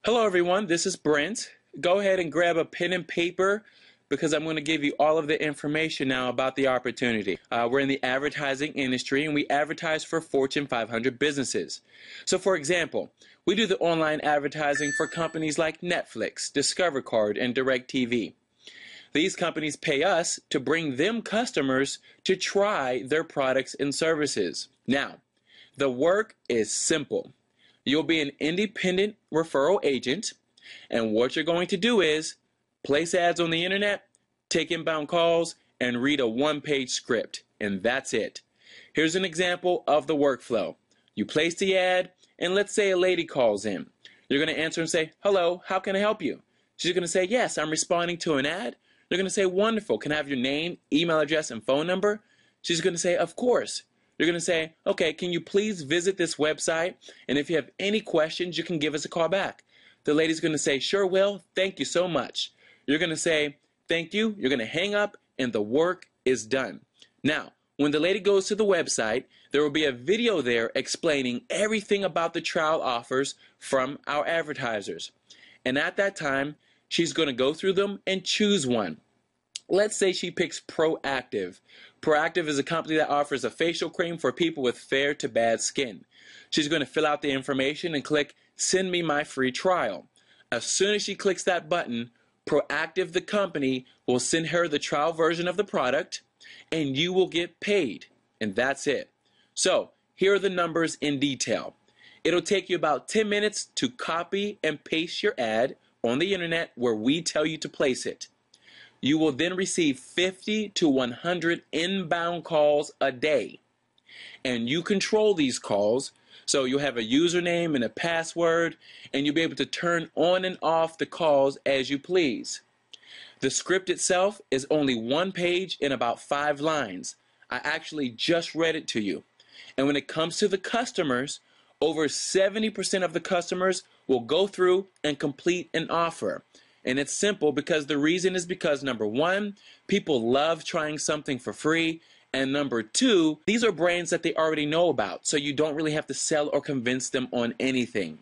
Hello everyone, this is Brent. Go ahead and grab a pen and paper because I'm going to give you all of the information now about the opportunity. We're in the advertising industry and we advertise for Fortune 500 businesses. So for example, we do the online advertising for companies like Netflix, Discover Card, and DirecTV. These companies pay us to bring them customers to try their products and services. Now, the work is simple. You'll be an independent referral agent, and what you're going to do is place ads on the internet, take inbound calls, and read a one-page script, and that's it. Here's an example of the workflow. You place the ad, and let's say a lady calls in. You're going to answer and say, "Hello, how can I help you?" She's going to say, "Yes, I'm responding to an ad." You're going to say, "Wonderful, can I have your name, email address, and phone number?" She's going to say, "Of course." You're going to say, "Okay, can you please visit this website? And if you have any questions, you can give us a call back." The lady's going to say, "Sure will. Thank you so much." You're going to say, "Thank you." You're going to hang up, and the work is done. Now, when the lady goes to the website, there will be a video there explaining everything about the trial offers from our advertisers. And at that time, she's going to go through them and choose one. Let's say she picks Proactiv. Proactiv is a company that offers a facial cream for people with fair to bad skin. She's going to fill out the information and click "Send me my free trial." As soon as she clicks that button, Proactiv, the company, will send her the trial version of the product, and you will get paid. And that's it. So, here are the numbers in detail. It'll take you about 10 minutes to copy and paste your ad on the internet where we tell you to place it. You will then receive 50 to 100 inbound calls a day. And you control these calls, so you'll have a username and a password, and you'll be able to turn on and off the calls as you please. The script itself is only one page and about 5 lines. I actually just read it to you. And when it comes to the customers, over 70% of the customers will go through and complete an offer. And it's simple because the reason is because, number one, people love trying something for free. And number two, these are brands that they already know about, so you don't really have to sell or convince them on anything.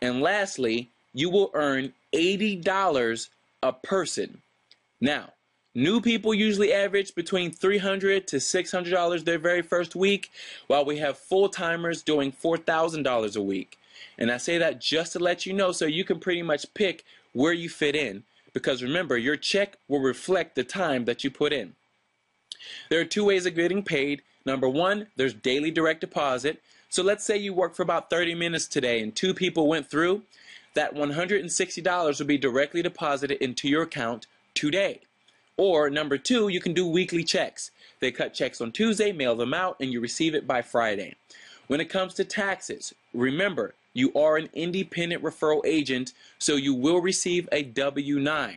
And lastly, you will earn $80 a person. Now, new people usually average between $300 to $600 their very first week, while we have full-timers doing $4,000 a week. And I say that just to let you know so you can pretty much pick where you fit in, because remember, your check will reflect the time that you put in. There are 2 ways of getting paid. Number one, there's daily direct deposit. So let's say you work for about 30 minutes today and 2 people went through. That $160 will be directly deposited into your account today. Or number two, you can do weekly checks. They cut checks on Tuesday, mail them out, and you receive it by Friday. When it comes to taxes, remember, you are an independent referral agent, so you will receive a W-9.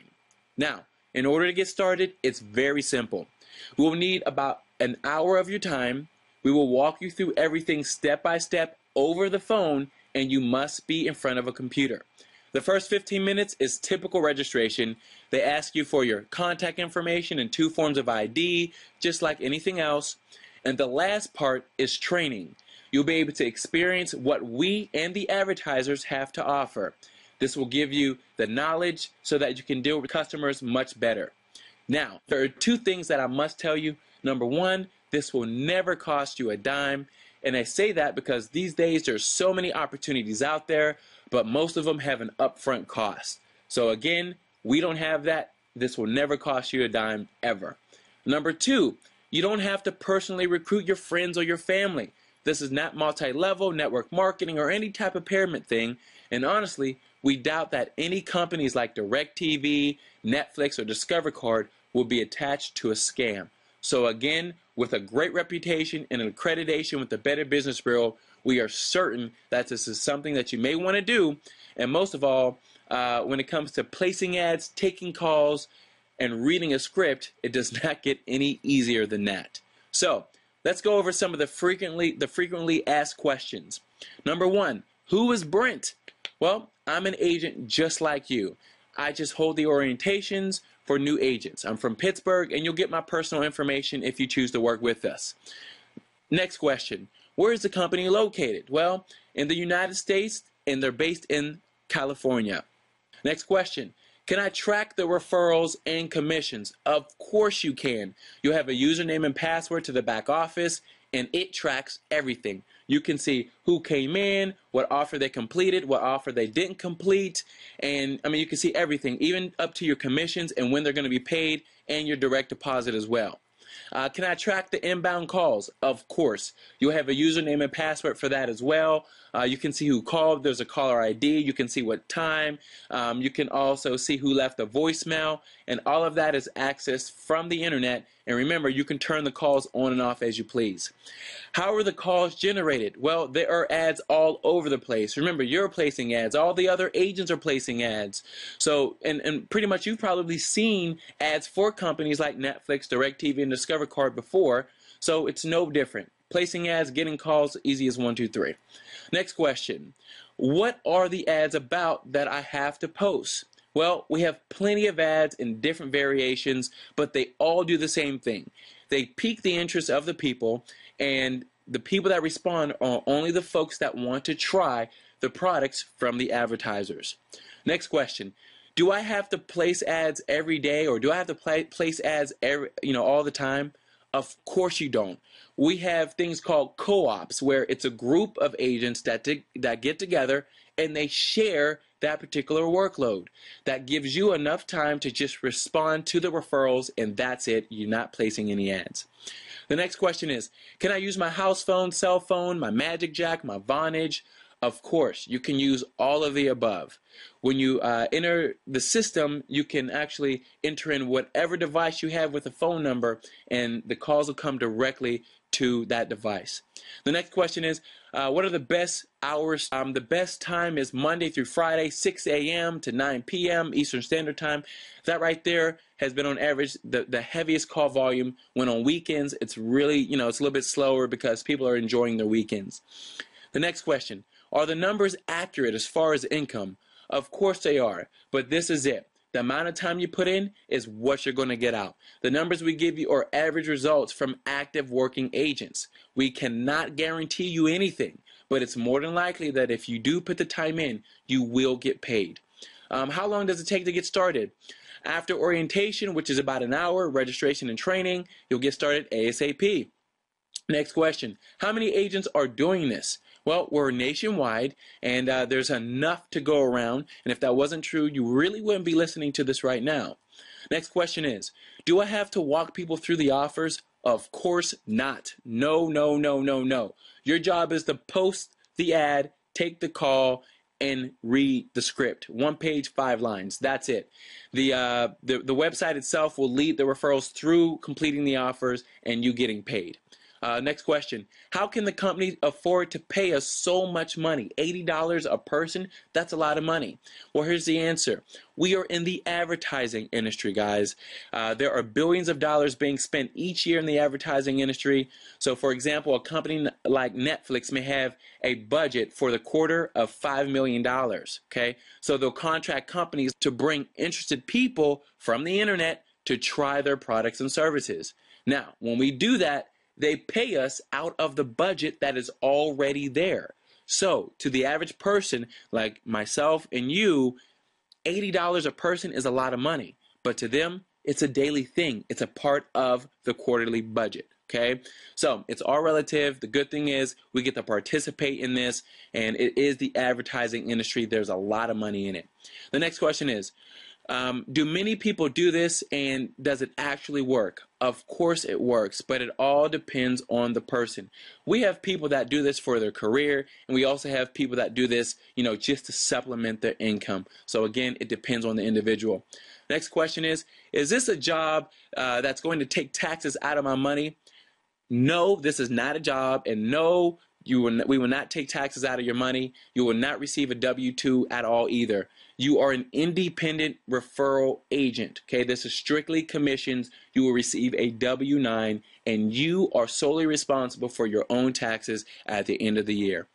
Now, in order to get started, it's very simple. We will need about an hour of your time. We will walk you through everything step by step over the phone, and you must be in front of a computer. The first 15 minutes is typical registration. They ask you for your contact information and 2 forms of ID, just like anything else. And the last part is training. You'll be able to experience what we and the advertisers have to offer. This will give you the knowledge so that you can deal with customers much better. Now, there are 2 things that I must tell you. Number one, this will never cost you a dime. And I say that because these days there's so many opportunities out there, but most of them have an upfront cost. So again, we don't have that. This will never cost you a dime ever. Number two, you don't have to personally recruit your friends or your family. This is not multi-level network marketing or any type of pyramid thing. And honestly, we doubt that any companies like DirecTV, Netflix, or Discover Card will be attached to a scam. So again, with a great reputation and an accreditation with the Better Business Bureau, we are certain that this is something that you may want to do. And most of all, when it comes to placing ads, taking calls, and reading a script, it does not get any easier than that. So let's go over some of the frequently asked questions. Number one, who is Brent? Well, I'm an agent just like you. I just hold the orientations for new agents. I'm from Pittsburgh, and you'll get my personal information if you choose to work with us. Next question, where is the company located? Well, in the United States, and they're based in California. Next question. Can I track the referrals and commissions? Of course you can. You have a username and password to the back office, and it tracks everything. You can see who came in, what offer they completed, what offer they didn't complete, and you can see everything, even up to your commissions and when they're going to be paid, and your direct deposit as well. Can I track the inbound calls? Of course. You'll have a username and password for that as well. You can see who called. There's a caller ID. You can see what time. You can also see who left a voicemail. And all of that is accessed from the internet. And remember, you can turn the calls on and off as you please. How are the calls generated? Well, there are ads all over the place. Remember, you're placing ads. All the other agents are placing ads. So, and pretty much you've probably seen ads for companies like Netflix, DirecTV, and Discover Card before. So it's no different. Placing ads, getting calls, easy as 1, 2, 3. Next question. What are the ads about that I have to post? Well, we have plenty of ads in different variations, but they all do the same thing. They pique the interest of the people, and the people that respond are only the folks that want to try the products from the advertisers. Next question. Do I have to place ads every day, or do I have to place ads all the time? Of course you don't. We have things called co-ops, where it's a group of agents that get together and they share that particular workload. That gives you enough time to just respond to the referrals, and that's it. You're not placing any ads. The next question is, can I use my house phone, cell phone, my Magic Jack, my Vonage? Of course, you can use all of the above. When you enter the system, you can actually enter in whatever device you have with a phone number, and the calls will come directly to that device. The next question is, what are the best hours? The best time is Monday through Friday, 6 a.m. to 9 p.m. Eastern Standard Time. That right there has been on average the heaviest call volume. When on weekends, it's really, it's a little bit slower because people are enjoying their weekends. The next question, are the numbers accurate as far as income? Of course they are, but this is it. The amount of time you put in is what you're going to get out. The numbers we give you are average results from active working agents. We cannot guarantee you anything, but it's more than likely that if you do put the time in, you will get paid. How long does it take to get started? After orientation, which is about an hour, registration and training, you'll get started ASAP. Next question, how many agents are doing this? Well, we're nationwide, and there's enough to go around, and if that wasn't true, you really wouldn't be listening to this right now. Next question is, do I have to walk people through the offers? Of course not. No, no, no, no, no. Your job is to post the ad, take the call, and read the script. 1 page, 5 lines. That's it. The website itself will lead the referrals through completing the offers and you getting paid. Next question. How can the company afford to pay us so much money? $80 a person? That's a lot of money. Well, here's the answer. We are in the advertising industry, guys. There are billions of dollars being spent each year in the advertising industry. So, for example, a company like Netflix may have a budget for the quarter of $5 million. Okay? So they'll contract companies to bring interested people from the internet to try their products and services. Now, when we do that, they pay us out of the budget that is already there. So, to the average person like myself and you, $80 a person is a lot of money. But to them, it's a daily thing. It's a part of the quarterly budget. Okay? So, it's all relative. The good thing is we get to participate in this, and it is the advertising industry. There's a lot of money in it. The next question is, do many people do this, and does it actually work? Of course it works, but it all depends on the person. We have people that do this for their career, and we also have people that do this, just to supplement their income. So again, it depends on the individual. Next question is this a job that's going to take taxes out of my money? No, this is not a job, and no, we will not take taxes out of your money. You will not receive a W-2 at all either. You are an independent referral agent. Okay, this is strictly commissions. You will receive a W-9, and you are solely responsible for your own taxes at the end of the year.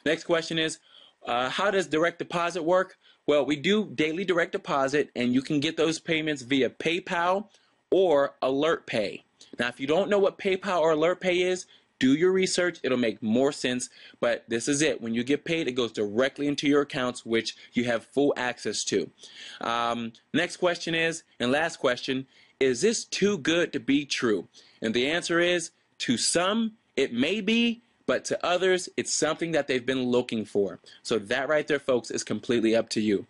Next question is, how does direct deposit work? Well, we do daily direct deposit, and you can get those payments via PayPal or AlertPay. Now, if you don't know what PayPal or AlertPay is, do your research. It'll make more sense, but this is it. When you get paid, it goes directly into your accounts, which you have full access to. Next question is, and last question, is this too good to be true? And the answer is, to some, it may be, but to others, it's something that they've been looking for. So that right there, folks, is completely up to you.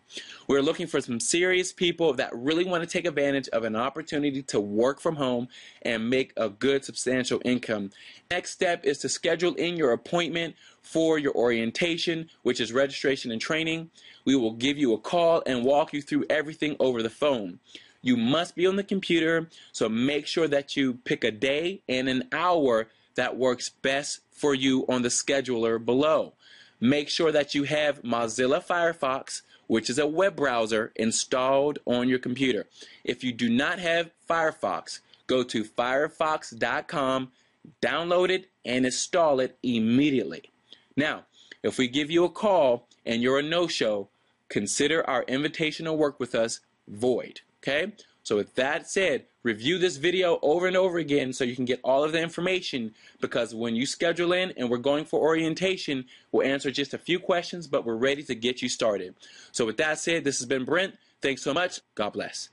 We're looking for some serious people that really want to take advantage of an opportunity to work from home and make a good, substantial income. Next step is to schedule in your appointment for your orientation, which is registration and training. We will give you a call and walk you through everything over the phone. You must be on the computer, so make sure that you pick a day and an hour that works best for you on the scheduler below. Make sure that you have Mozilla Firefox, which is a web browser, installed on your computer. If you do not have Firefox, go to firefox.com, download it, and install it immediately. Now, if we give you a call and you're a no-show, consider our invitation to work with us void. Okay? So with that said, review this video over and over again so you can get all of the information, because when you schedule in and we're going for orientation, we'll answer just a few questions, but we're ready to get you started. So with that said, this has been Brent. Thanks so much. God bless.